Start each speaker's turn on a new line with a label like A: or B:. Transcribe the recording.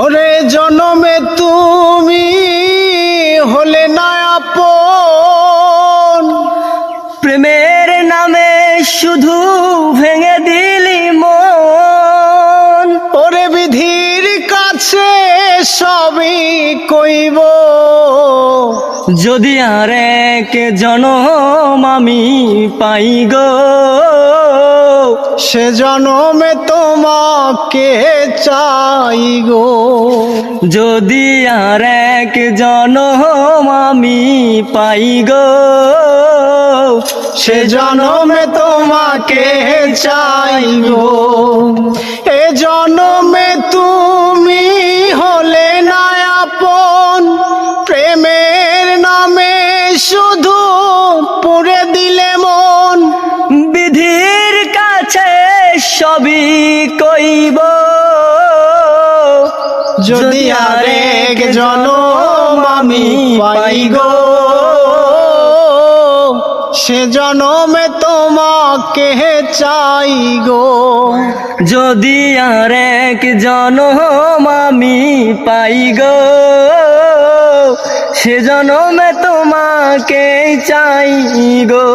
A: ওরে জনমে তুমি হলে না আপন,
B: প্রেমের নামে শুধু ভেঙে দিলি মন।
A: ওরে বিধির কাছে সবই কইব,
B: যদি আর এক জনম আমি পাই গো,
A: সে জনমে তোমাকে চাই গো।
B: যদি আর এক জনম আমি পাই গো,
A: সে জনমে তোমাকে চাই গো। এ জনমে তুমি হলে না আপন, প্রেমের নামে শুধু পুড়ে দিলে মন।
B: বিধির কাছে সবই কইব,
A: যদি আরেক জনম আমি পাই গো, সে জনমে তোমাকে চাই গো।
B: যদি আর এক জনম আমি পাই গো, সে জনমে তোমাকে চাই গো।